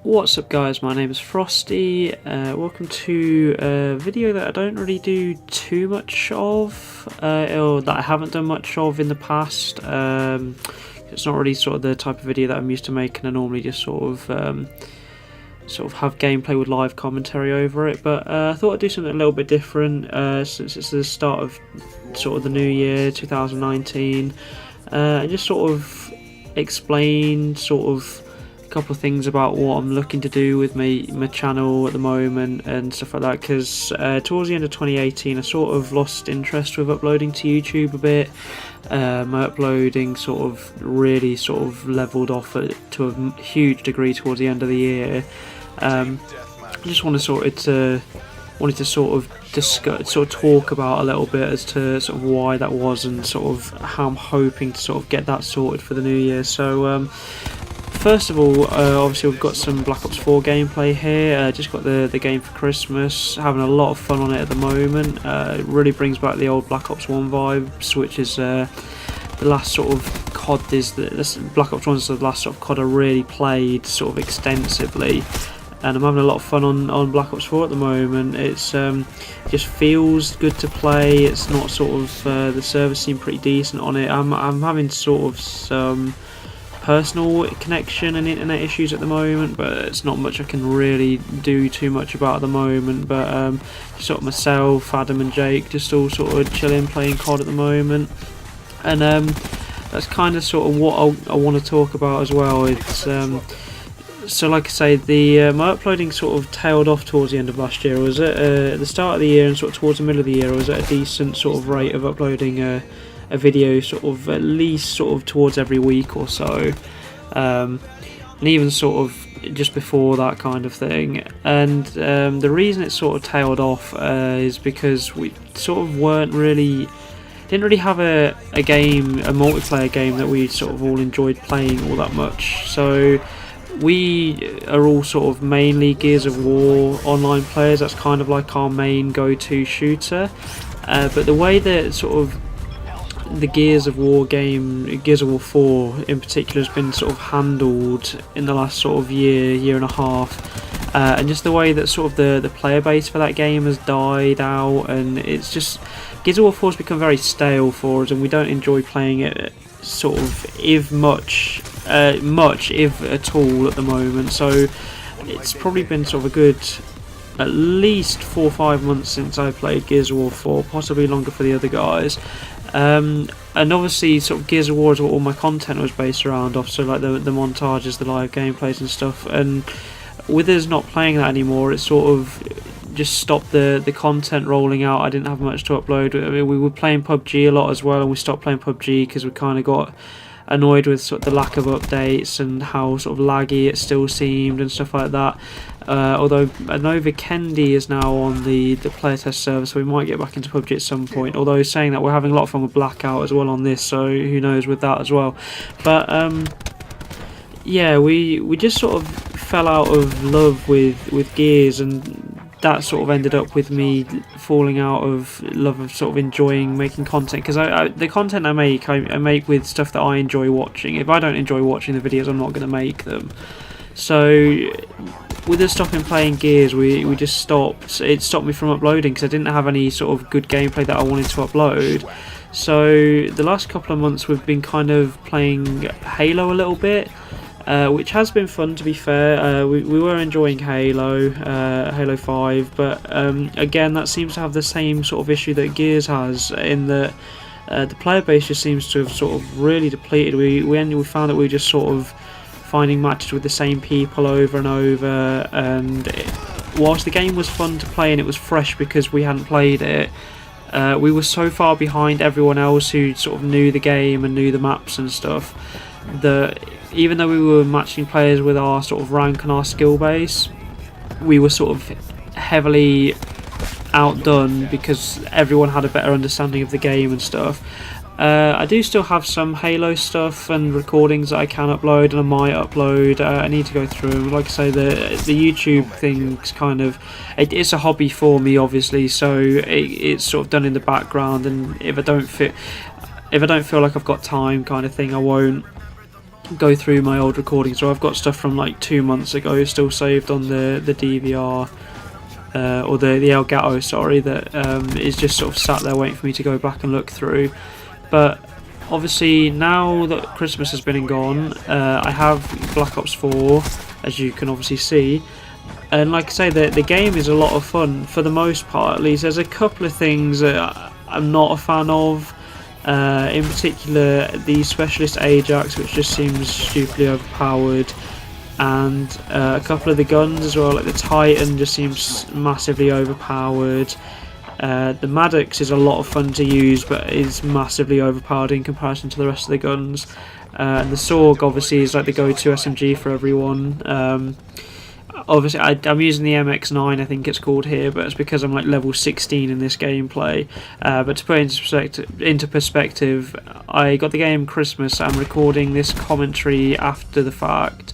What's up guys, my name is Frosty, welcome to a video that I don't really do too much of, or that I haven't done much of in the past. It's not really sort of the type of video that I'm used to making. I normally just sort of have gameplay with live commentary over it, but I thought I'd do something a little bit different since it's the start of sort of the new year, 2019, and just sort of explain sort of couple of things about what I'm looking to do with my channel at the moment and stuff like that, because towards the end of 2018 I sort of lost interest with uploading to YouTube a bit. My uploading sort of really leveled off to a huge degree towards the end of the year. I just wanted to discuss, talk about a little bit as to sort of why that was and sort of how I'm hoping to sort of get that sorted for the new year. So first of all, obviously we've got some Black Ops 4 gameplay here. Just got the game for Christmas, having a lot of fun on it at the moment. It really brings back the old Black Ops 1 vibes, which is the last sort of COD. Black Ops 1 is the last sort of COD I really played sort of extensively, and I'm having a lot of fun on Black Ops 4 at the moment. It's just feels good to play. It's not the servers seem pretty decent on it. I'm having sort of some personal connection and internet issues at the moment, but it's not much I can really do too much about at the moment. But just sort of myself, Adam and Jake just all sort of chilling, playing COD at the moment, and that's kind of sort of what I want to talk about as well. It's so like I say, my uploading sort of tailed off towards the end of last year. I was at the start of the year and sort of towards the middle of the year I was at a decent sort of rate of uploading a video sort of at least sort of towards every week or so, and even sort of just before that kind of thing. And the reason it sort of tailed off is because we sort of didn't really have a multiplayer game that we sort of all enjoyed playing all that much. So we are all sort of mainly Gears of War online players. That's kind of like our main go-to shooter, but the way that sort of the Gears of War game, Gears of War 4 in particular, has been sort of handled in the last sort of year and a half, and just the way that sort of the player base for that game has died out, and it's just Gears of War 4 has become very stale for us, and we don't enjoy playing it sort of much if at all at the moment. So it's probably been sort of a good at least 4 or 5 months since I played Gears of War 4, possibly longer for the other guys. And obviously sort of Gears of War is what all my content was based around off, so like the montages, the live gameplays and stuff. And with us not playing that anymore, it sort of just stopped the content rolling out. I didn't have much to upload. I mean, we were playing PubG a lot as well, and we stopped playing PubG because we kind of got annoyed with sort of the lack of updates and how sort of laggy it still seemed and stuff like that. Although I know Vikendi is now on the player test server, so we might get back into PUBG at some point. Although saying that, we're having a lot of fun with Blackout as well on this, so who knows with that as well. But yeah, we just sort of fell out of love with Gears, and that sort of ended up with me falling out of love of sort of enjoying making content, because the content I make with stuff that I enjoy watching. If I don't enjoy watching the videos, I'm not going to make them. So with us stopping playing Gears, we just stopped. It stopped me from uploading because I didn't have any sort of good gameplay that I wanted to upload. So the last couple of months we've been kind of playing Halo a little bit, which has been fun, to be fair. We were enjoying Halo 5, but again, that seems to have the same sort of issue that Gears has, in that the player base just seems to have sort of really depleted. We found that we were just sort of finding matches with the same people over and over, and whilst the game was fun to play and it was fresh because we hadn't played it, we were so far behind everyone else who sort of knew the game and knew the maps and stuff, that even though we were matching players with our sort of rank and our skill base, we were sort of heavily outdone because everyone had a better understanding of the game and stuff. I do still have some Halo stuff and recordings that I can upload, and I might upload. I need to go through them. Like I say, the YouTube thing's kind of, it's a hobby for me, obviously, so it's sort of done in the background, and if I don't feel like I've got time kind of thing, I won't go through my old recordings. So I've got stuff from like 2 months ago still saved on the DVR, or the Elgato, sorry, that is just sort of sat there waiting for me to go back and look through. But obviously now that Christmas has been and gone, I have Black Ops 4, as you can obviously see. And like I say, the game is a lot of fun, for the most part at least. There's a couple of things that I'm not a fan of. In particular, the Specialist Ajax, which just seems stupidly overpowered. And a couple of the guns as well, like the Titan just seems massively overpowered. The Maddox is a lot of fun to use, but is massively overpowered in comparison to the rest of the guns. And the Sorg obviously is like the go-to SMG for everyone. Obviously I'm using the MX9, I think it's called here, but it's because I'm like level 16 in this gameplay. But to put it into perspective, I got the game Christmas. I'm recording this commentary after the fact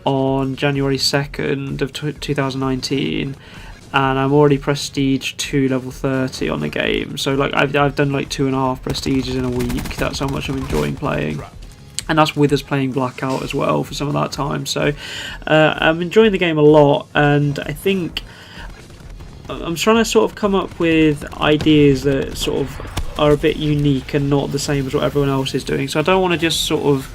on January 2nd of 2019, and I'm already prestige to level 30 on the game. So like I've done like 2.5 prestiges in a week. That's how much I'm enjoying playing. And that's with us playing Blackout as well for some of that time. So I'm enjoying the game a lot, and I think I'm trying to sort of come up with ideas that sort of are a bit unique and not the same as what everyone else is doing. So I don't want to just sort of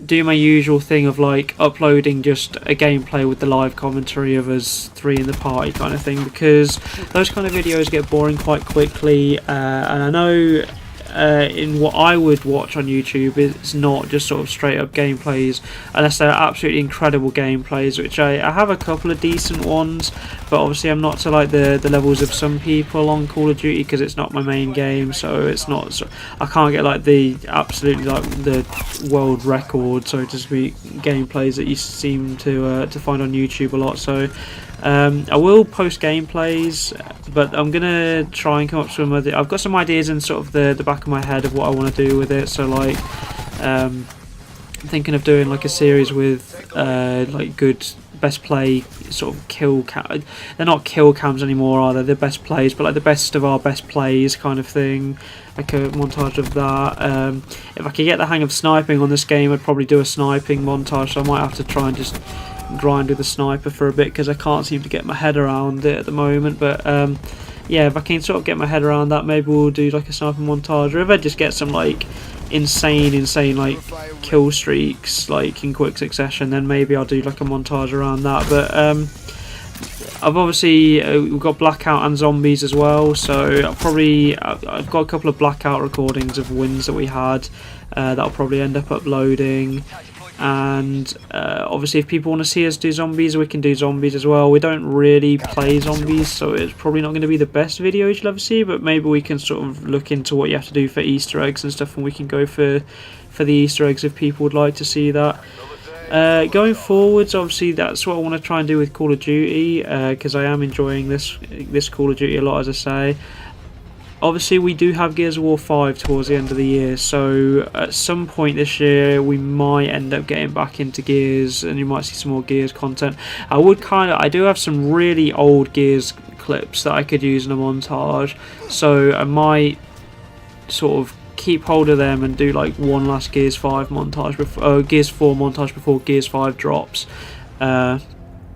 do my usual thing of like uploading just a gameplay with the live commentary of us three in the party kind of thing, because those kind of videos get boring quite quickly. And I know in what I would watch on YouTube, it's not just sort of straight up gameplays, unless they're absolutely incredible gameplays, which I have a couple of decent ones, but obviously I'm not to like the levels of some people on Call of Duty, because it's not my main game, so it's not, I can't get like the absolutely like the world record, so to speak, gameplays that you seem to find on YouTube a lot. So I will post gameplays, but I'm gonna try and come up with some other. I've got some ideas in sort of the back of my head of what I want to do with it. So like, I'm thinking of doing like a series with like good best play sort of kill cam. They're not kill cams anymore, are they? They're best plays, but like the best of our best plays kind of thing. Like a montage of that. If I could get the hang of sniping on this game, I'd probably do a sniping montage. So I might have to try and just grind with the sniper for a bit, because I can't seem to get my head around it at the moment. But yeah, if I can sort of get my head around that, maybe we'll do like a sniper montage, or if I just get some like insane like kill streaks like in quick succession, then maybe I'll do like a montage around that. But I've obviously we've got Blackout and Zombies as well, so I've got a couple of Blackout recordings of wins that we had that I'll probably end up uploading. And obviously if people want to see us do Zombies, we can do Zombies as well. We don't really play Zombies, so it's probably not going to be the best video you'll ever see, but maybe we can sort of look into what you have to do for Easter eggs and stuff, and we can go for the Easter eggs if people would like to see that. Going forwards, obviously that's what I want to try and do with Call of Duty, because I am enjoying this Call of Duty a lot, as I say. Obviously we do have Gears of War 5 towards the end of the year, so at some point this year we might end up getting back into Gears, and you might see some more Gears content. I do have some really old Gears clips that I could use in a montage, so I might sort of keep hold of them and do like one last Gears 5 montage before Gears 4 montage before Gears 5 drops.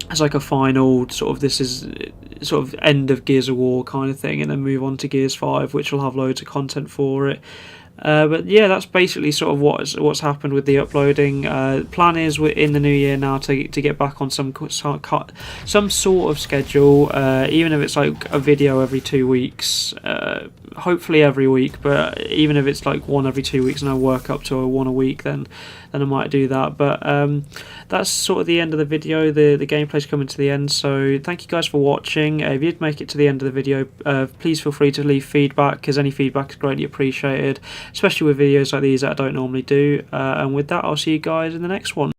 As like a final sort of, this is sort of end of Gears of War kind of thing, and then move on to Gears 5, which will have loads of content for it. But yeah, that's basically sort of what's happened with the uploading. Plan is in the new year now to get back on some sort of schedule, even if it's like a video every 2 weeks, hopefully every week, but even if it's like one every 2 weeks and I work up to a one a week, then I might do that. But that's sort of the end of the video. The gameplay's coming to the end, so thank you guys for watching. If you did make it to the end of the video, please feel free to leave feedback, because any feedback is greatly appreciated, especially with videos like these that I don't normally do. And with that, I'll see you guys in the next one.